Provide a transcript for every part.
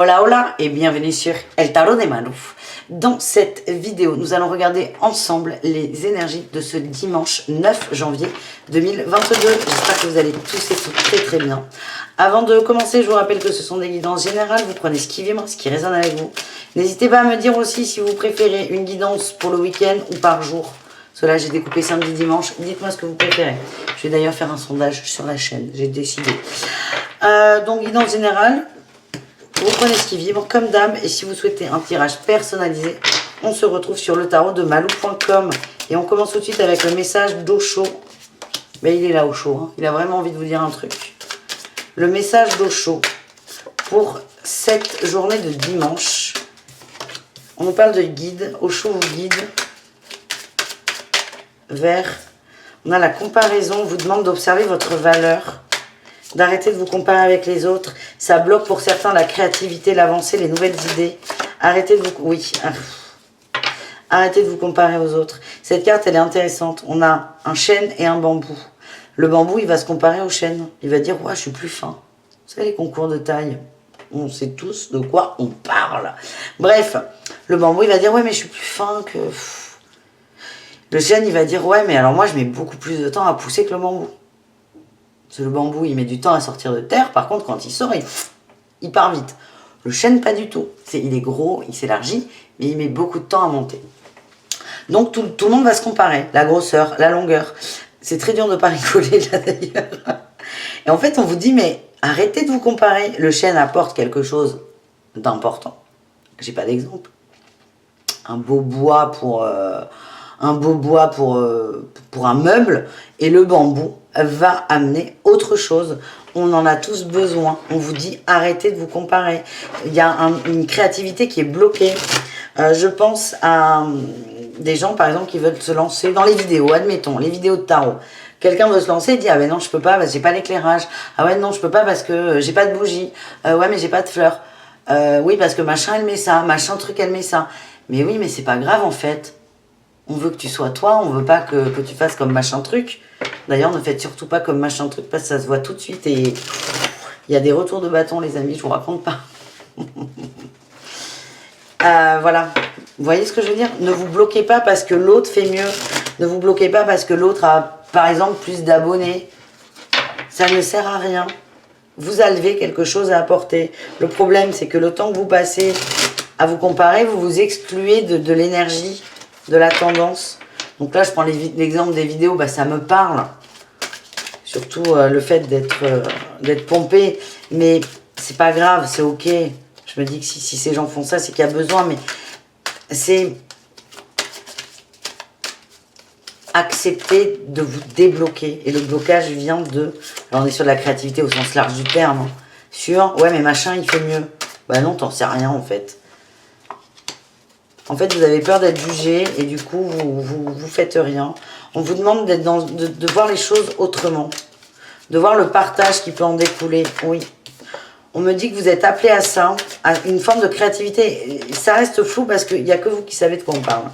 Hola hola et bienvenue sur El Tarot de Malou. Dans cette vidéo, nous allons regarder ensemble les énergies de ce dimanche 9 janvier 2022. J'espère que vous allez tous et toutes très bien. Avant de commencer, je vous rappelle que ce sont des guidances générales. Vous prenez ce qui vibre, ce qui résonne avec vous. N'hésitez pas à me dire aussi si vous préférez une guidance pour le week-end ou par jour. Cela, j'ai découpé samedi, dimanche. Dites-moi ce que vous préférez. Je vais d'ailleurs faire un sondage sur la chaîne. J'ai décidé. Donc, guidance générale. Vous prenez ce qui vibre comme dame. Et si vous souhaitez un tirage personnalisé, on se retrouve sur le tarot de malou.com. Et on commence tout de suite avec le message d'Osho. Ben, il est là, Osho. Hein. Il a vraiment envie de vous dire un truc. Le message d'Osho pour cette journée de dimanche. On nous parle de guide. Osho vous guide vers... On a la comparaison. On vous demande d'observer votre valeur. D'arrêter de vous comparer avec les autres. Ça bloque pour certains la créativité, l'avancée, les nouvelles idées. Arrêtez de vous... Oui. Arrêtez de vous comparer aux autres. Cette carte, elle est intéressante. On a un chêne et un bambou. Le bambou, il va se comparer au chêne. Il va dire, ouais, je suis plus fin. Vous savez, les concours de taille. On sait tous de quoi on parle. Bref, le bambou, il va dire, ouais, mais je suis plus fin que... Le chêne, il va dire, ouais, mais alors moi, je mets beaucoup plus de temps à pousser que le bambou. Parce que le bambou, il met du temps à sortir de terre. Par contre, quand il sort, il part vite. Le chêne, pas du tout. Il est gros, il s'élargit, mais il met beaucoup de temps à monter. Donc, tout le monde va se comparer. La grosseur, la longueur. C'est très dur de ne pas rigoler, là, d'ailleurs. Et en fait, on vous dit, mais arrêtez de vous comparer. Le chêne apporte quelque chose d'important. J'ai pas d'exemple. Un beau bois pour un meuble. Et le bambou va amener autre chose. On en a tous besoin. On vous dit arrêtez de vous comparer. Il y a une créativité qui est bloquée. Je pense à des gens par exemple qui veulent se lancer dans les vidéos, admettons, les vidéos de tarot. Quelqu'un veut se lancer et dit ah ben non je peux pas parce que j'ai pas l'éclairage. Ah ouais non je peux pas parce que j'ai pas de bougie. Ouais mais j'ai pas de fleurs. Oui parce que machin elle met ça, machin truc elle met ça. Mais oui mais c'est pas grave en fait. On veut que tu sois toi, on veut pas que tu fasses comme machin truc. D'ailleurs, ne faites surtout pas comme machin truc parce que ça se voit tout de suite et il y a des retours de bâton, les amis, je vous raconte pas. Voilà, vous voyez ce que je veux dire? Ne vous bloquez pas parce que l'autre fait mieux. Ne vous bloquez pas parce que l'autre a, par exemple, plus d'abonnés. Ça ne sert à rien. Vous avez quelque chose à apporter. Le problème, c'est que le temps que vous passez à vous comparer, vous vous excluez de l'énergie, de la tendance. Donc là, je prends l'exemple des vidéos, bah, ça me parle. Surtout le fait d'être pompé. Mais c'est pas grave, c'est ok. Je me dis que si ces gens font ça, c'est qu'il y a besoin. Mais c'est accepter de vous débloquer. Et le blocage vient de... Alors on est sur de la créativité au sens large du terme. Hein. Sur, ouais mais machin, il fait mieux. Bah non, t'en sais rien en fait. En fait, vous avez peur d'être jugé et du coup, vous faites rien. On vous demande de voir les choses autrement. De voir le partage qui peut en découler. Oui. On me dit que vous êtes appelé à ça, à une forme de créativité. Ça reste flou parce qu'il n'y a que vous qui savez de quoi on parle.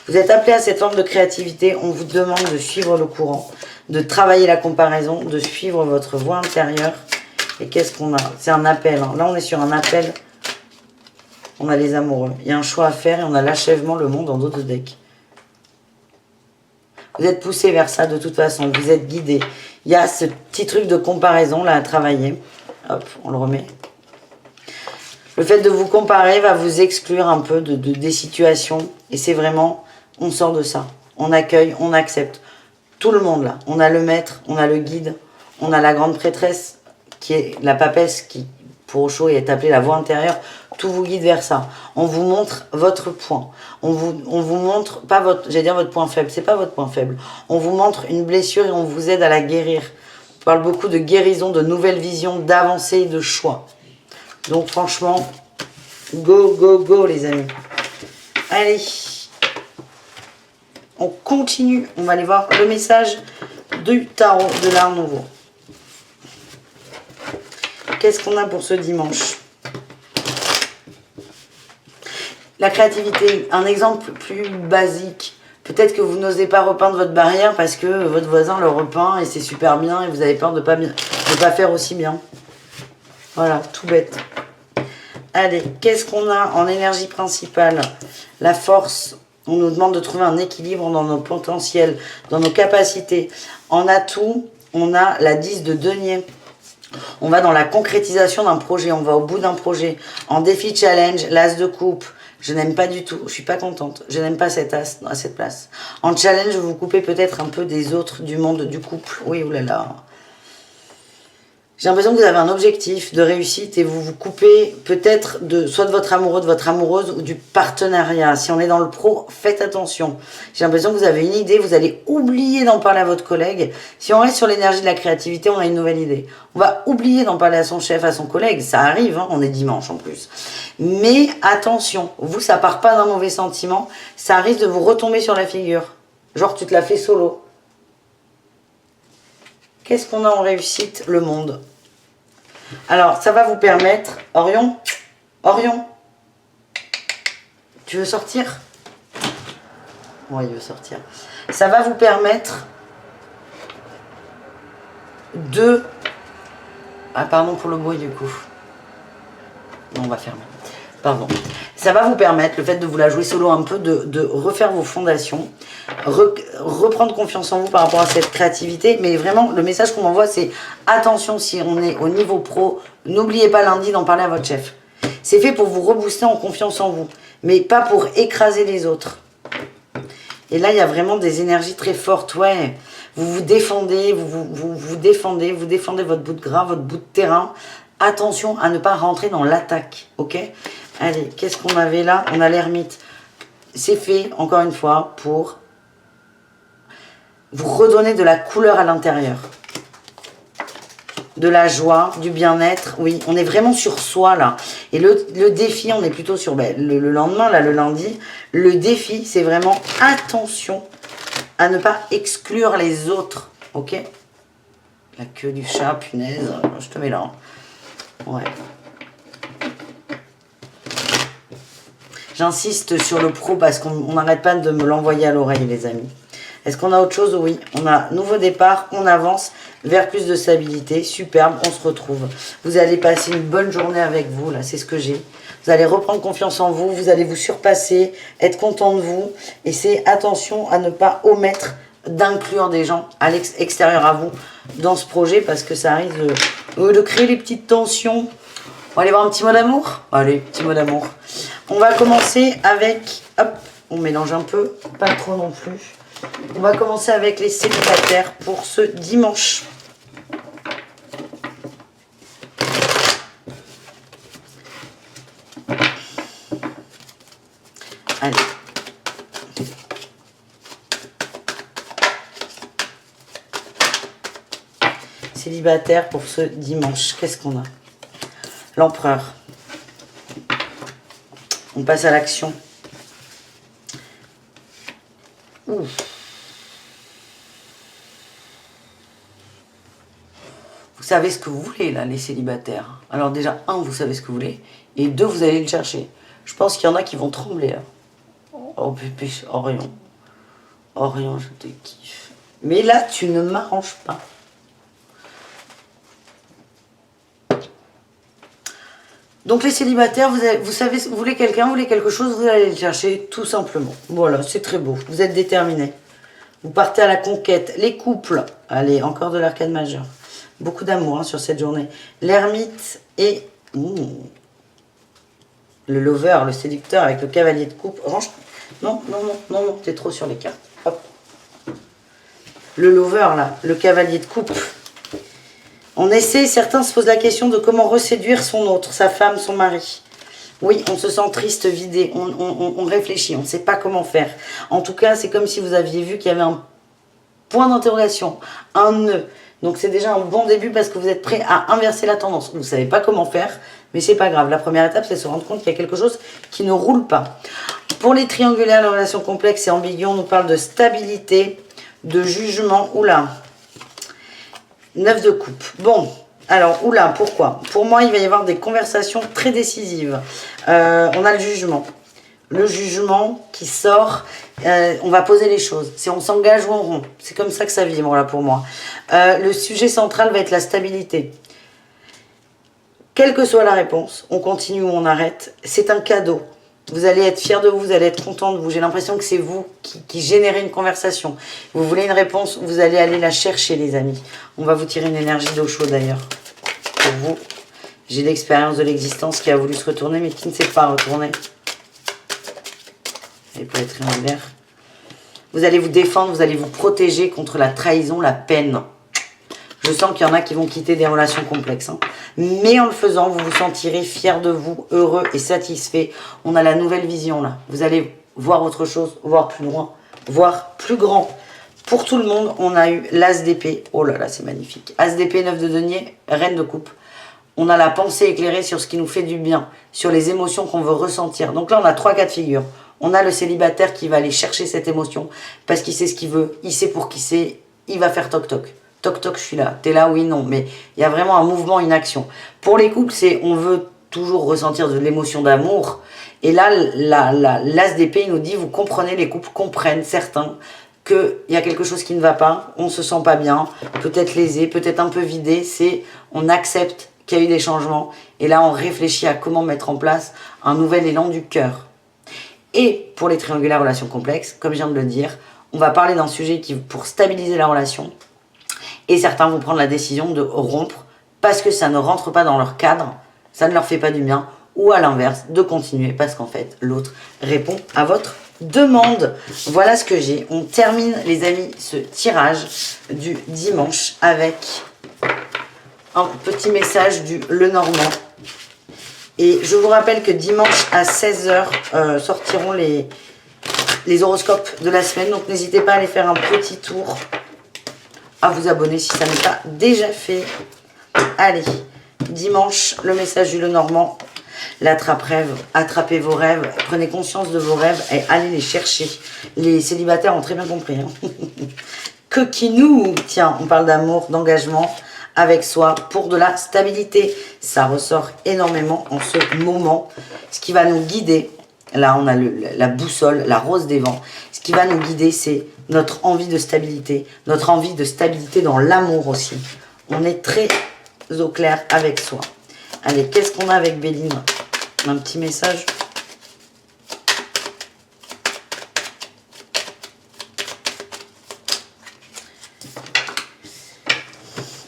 Vous êtes appelé à cette forme de créativité. On vous demande de suivre le courant, de travailler la comparaison, de suivre votre voix intérieure. Et qu'est-ce qu'on a? C'est un appel. Hein. Là, on est sur un appel. On a les amoureux. Il y a un choix à faire et on a l'achèvement, le monde en dos de deck. Vous êtes poussé vers ça de toute façon. Vous êtes guidé. Il y a ce petit truc de comparaison là à travailler. Hop, on le remet. Le fait de vous comparer va vous exclure un peu des situations. Et c'est vraiment, on sort de ça. On accueille, on accepte. Tout le monde là. On a le maître, on a le guide. On a la grande prêtresse qui est la papesse qui, pour Osho, est appelée la voix intérieure. Tout vous guide vers ça. On vous montre votre point. On vous montre, pas votre, j'allais dire votre point faible, c'est pas votre point faible. On vous montre une blessure et on vous aide à la guérir. On parle beaucoup de guérison, de nouvelles visions, d'avancée et de choix. Donc franchement, go, go, go les amis. Allez, on continue. On va aller voir le message du tarot de l'Art Nouveau. Qu'est-ce qu'on a pour ce dimanche ? La créativité, un exemple plus basique. Peut-être que vous n'osez pas repeindre votre barrière parce que votre voisin le repeint et c'est super bien et vous avez peur de pas faire aussi bien. Voilà, tout bête. Allez, qu'est-ce qu'on a en énergie principale? La force. On nous demande de trouver un équilibre dans nos potentiels, dans nos capacités. En atout, on a la 10 de denier. On va dans la concrétisation d'un projet, on va au bout d'un projet. En défi challenge, l'as de coupe. Je n'aime pas du tout, je suis pas contente. Je n'aime pas cet as à cette place. En challenge, vous coupez peut-être un peu des autres du monde du couple. Oui, oulala. J'ai l'impression que vous avez un objectif de réussite et vous vous coupez peut-être de soit de votre amoureux, de votre amoureuse ou du partenariat. Si on est dans le pro, faites attention. J'ai l'impression que vous avez une idée, vous allez oublier d'en parler à votre collègue. Si on reste sur l'énergie de la créativité, on a une nouvelle idée. On va oublier d'en parler à son chef, à son collègue. Ça arrive, hein, on est dimanche en plus. Mais attention, vous, ça part pas d'un mauvais sentiment. Ça risque de vous retomber sur la figure. Genre, tu te la fais solo. Qu'est-ce qu'on a en réussite? Le monde. Alors, ça va vous permettre... Orion, tu veux sortir? Oui, il veut sortir. Ça va vous permettre de... Ah, pardon pour le bruit du coup. Non, on va fermer. Pardon. Ça va vous permettre, le fait de vous la jouer solo un peu, de refaire vos fondations, reprendre confiance en vous par rapport à cette créativité. Mais vraiment, le message qu'on m'envoie, c'est attention, si on est au niveau pro, n'oubliez pas lundi d'en parler à votre chef. C'est fait pour vous rebooster en confiance en vous, mais pas pour écraser les autres. Et là, il y a vraiment des énergies très fortes, ouais. Vous vous défendez, vous défendez votre bout de gras, votre bout de terrain. Attention à ne pas rentrer dans l'attaque, ok? Allez, qu'est-ce qu'on avait là? On a l'ermite. C'est fait, encore une fois, pour vous redonner de la couleur à l'intérieur. De la joie, du bien-être. Oui, on est vraiment sur soi, là. Et le défi, on est plutôt sur le lendemain, là, le lundi. Le défi, c'est vraiment attention à ne pas exclure les autres, ok? La queue du chat, punaise, je te mets là. Ouais. J'insiste sur le pro parce qu'on n'arrête pas de me l'envoyer à l'oreille, les amis. Est-ce qu'on a autre chose? Oui. On a nouveau départ, on avance vers plus de stabilité. Superbe, on se retrouve. Vous allez passer une bonne journée avec vous, là, c'est ce que j'ai. Vous allez reprendre confiance en vous, vous allez vous surpasser, être content de vous. Et c'est attention à ne pas omettre d'inclure des gens à l'extérieur à vous dans ce projet parce que ça arrive de créer les petites tensions. On va aller voir un petit mot d'amour? Allez, petit mot d'amour. On va commencer avec... Hop, on mélange un peu, pas trop non plus. On va commencer avec les célibataires pour ce dimanche. Allez. Célibataire pour ce dimanche. Qu'est-ce qu'on a? L'empereur. On passe à l'action. Vous savez ce que vous voulez, là, les célibataires. Alors déjà, 1, vous savez ce que vous voulez. Et 2, vous allez le chercher. Je pense qu'il y en a qui vont trembler. Là. Oh, pépé, Orion. Orion, je te kiffe. Mais là, tu ne m'arranges pas. Donc les célibataires, vous savez, vous voulez quelqu'un, vous voulez quelque chose, vous allez le chercher tout simplement. Voilà, c'est très beau. Vous êtes déterminés. Vous partez à la conquête. Les couples, allez, encore de l'arcade majeur. Beaucoup d'amour hein, sur cette journée. L'ermite et le lover, le séducteur avec le cavalier de coupe. Range. Non, t'es trop sur les cartes. Hop. Le lover là, le cavalier de coupe. On essaie, certains se posent la question de comment reséduire son autre, sa femme, son mari. Oui, on se sent triste, vidé, on réfléchit, on ne sait pas comment faire. En tout cas, c'est comme si vous aviez vu qu'il y avait un point d'interrogation, un nœud. Donc c'est déjà un bon début parce que vous êtes prêt à inverser la tendance. Vous ne savez pas comment faire, mais c'est pas grave. La première étape, c'est se rendre compte qu'il y a quelque chose qui ne roule pas. Pour les triangulaires, les relations complexes et ambiguës, on nous parle de stabilité, de jugement. Oula, 9 de coupe. Bon, alors, oula, pourquoi? Pour moi, il va y avoir des conversations très décisives. On a le jugement. Le jugement qui sort, on va poser les choses. C'est on s'engage ou on rompt. C'est comme ça que ça vibre là pour moi. Le sujet central va être la stabilité. Quelle que soit la réponse, on continue ou on arrête. C'est un cadeau. Vous allez être fiers de vous, vous allez être content de vous. J'ai l'impression que c'est vous qui générez une conversation. Vous voulez une réponse, vous allez aller la chercher, les amis. On va vous tirer une énergie d'eau chaude d'ailleurs. Pour vous, j'ai l'expérience de l'existence qui a voulu se retourner, mais qui ne s'est pas retourné. Et pour être triangulaire. Vous allez vous défendre, vous allez vous protéger contre la trahison, la peine. Je sens qu'il y en a qui vont quitter des relations complexes. Hein. Mais en le faisant, vous vous sentirez fier de vous, heureux et satisfait. On a la nouvelle vision là. Vous allez voir autre chose, voir plus loin, voir plus grand. Pour tout le monde, on a eu l'As d'épée. Oh là là, c'est magnifique. As d'épée, 9 de denier, reine de coupe. On a la pensée éclairée sur ce qui nous fait du bien, sur les émotions qu'on veut ressentir. Donc là, on a 3 cas de figure. On a le célibataire qui va aller chercher cette émotion parce qu'il sait ce qu'il veut, il sait pour qui c'est, il va faire toc-toc. Toc-toc, je suis là. T'es là, oui, non. Mais il y a vraiment un mouvement, une action. Pour les couples, c'est on veut toujours ressentir de l'émotion d'amour. Et là, l'As d'épée, il nous dit, vous comprenez, les couples comprennent, certains, qu'il y a quelque chose qui ne va pas, on se sent pas bien, peut-être lésé, peut-être un peu vidé. C'est on accepte qu'il y a eu des changements. Et là, on réfléchit à comment mettre en place un nouvel élan du cœur. Et pour les triangulaires relations complexes, comme je viens de le dire, on va parler d'un sujet qui, pour stabiliser la relation, et certains vont prendre la décision de rompre parce que ça ne rentre pas dans leur cadre, ça ne leur fait pas du bien, ou à l'inverse, de continuer parce qu'en fait, l'autre répond à votre demande. Voilà ce que j'ai. On termine, les amis, ce tirage du dimanche avec un petit message du Lenormand. Et je vous rappelle que dimanche à 16 h sortiront les horoscopes de la semaine. Donc n'hésitez pas à aller faire un petit tour, à vous abonner si ça n'est pas déjà fait. Allez, dimanche, le message du Lenormand. L'attrape-rêve, attrapez vos rêves, prenez conscience de vos rêves et allez les chercher. Les célibataires ont très bien compris. Hein. Coquinou, tiens, on parle d'amour, d'engagement avec soi pour de la stabilité. Ça ressort énormément en ce moment. Ce qui va nous guider, là on a la boussole, la rose des vents. Ce qui va nous guider, c'est notre envie de stabilité. Notre envie de stabilité dans l'amour aussi. On est très au clair avec soi. Allez, qu'est-ce qu'on a avec Béline? Un petit message.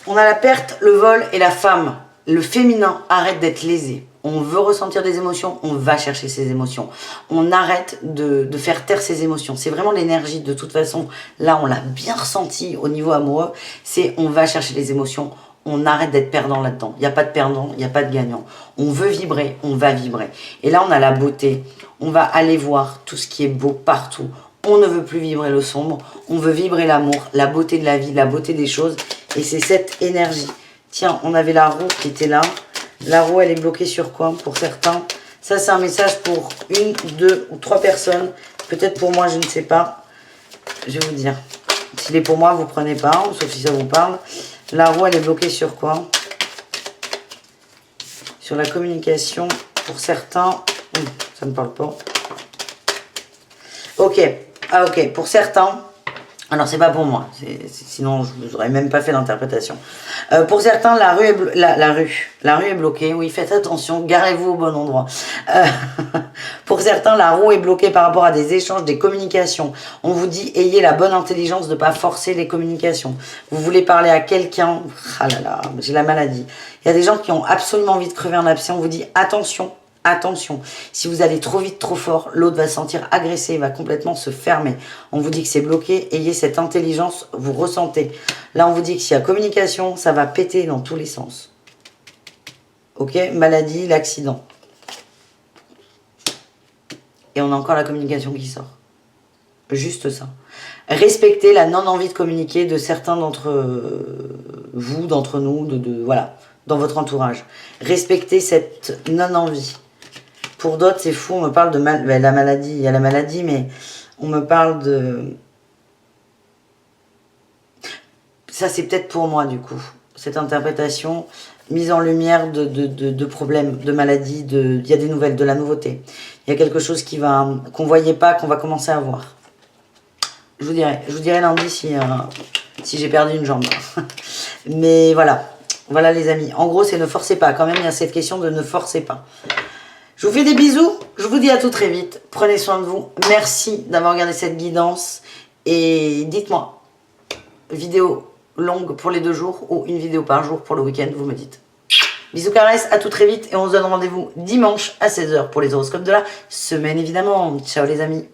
On a la perte, le vol et la femme. Le féminin arrête d'être lésé. On veut ressentir des émotions, on va chercher ses émotions. On arrête de faire taire ses émotions. C'est vraiment l'énergie. De toute façon, là, on l'a bien ressenti au niveau amoureux. C'est on va chercher les émotions. On arrête d'être perdant là-dedans. Il n'y a pas de perdant, il n'y a pas de gagnant. On veut vibrer, on va vibrer. Et là, on a la beauté. On va aller voir tout ce qui est beau partout. On ne veut plus vibrer le sombre. On veut vibrer l'amour, la beauté de la vie, la beauté des choses. Et c'est cette énergie. Tiens, on avait la roue qui était là. La roue, elle est bloquée sur quoi pour certains? Ça, c'est un message pour 1, 2 ou 3 personnes. Peut-être pour moi, je ne sais pas. Je vais vous dire. S'il est pour moi, vous ne prenez pas, sauf si ça vous parle. La roue, elle est bloquée sur quoi? Sur la communication. Pour certains... ça ne parle pas. Ok. Ah, ok. Pour certains... Alors, c'est pas pour moi. Sinon, je vous aurais même pas fait l'interprétation. Pour certains, la rue est bloquée. Oui, faites attention. Garez-vous au bon endroit. Pour certains, la roue est bloquée par rapport à des échanges, des communications. On vous dit, ayez la bonne intelligence de ne pas forcer les communications. Vous voulez parler à quelqu'un. Ah là là, j'ai la maladie. Il y a des gens qui ont absolument envie de crever un abcès. On vous dit, attention. Attention, si vous allez trop vite, trop fort, l'autre va se sentir agressé, va complètement se fermer. On vous dit que c'est bloqué, ayez cette intelligence, vous ressentez. Là, on vous dit que s'il y a communication, ça va péter dans tous les sens. Ok, maladie, l'accident. Et on a encore la communication qui sort. Juste ça. Respectez la non-envie de communiquer de certains d'entre vous, d'entre nous, voilà, dans votre entourage. Respectez cette non-envie. Pour d'autres, c'est fou, on me parle de la maladie. Il y a la maladie, mais on me parle de... Ça, c'est peut-être pour moi, du coup. Cette interprétation, mise en lumière de problèmes, de maladies, il y a des nouvelles, de la nouveauté. Il y a quelque chose qu'on ne voyait pas, qu'on va commencer à voir. Je vous dirai lundi si j'ai perdu une jambe. Mais voilà. Voilà les amis. En gros, c'est ne forcez pas. Quand même, il y a cette question de ne forcez pas. Je vous fais des bisous. Je vous dis à tout très vite. Prenez soin de vous. Merci d'avoir regardé cette guidance. Et dites-moi, vidéo longue pour les 2 jours ou une vidéo par jour pour le week-end, vous me dites. Bisous caresses, à tout très vite. Et on se donne rendez-vous dimanche à 16 h pour les horoscopes de la semaine, évidemment. Ciao les amis.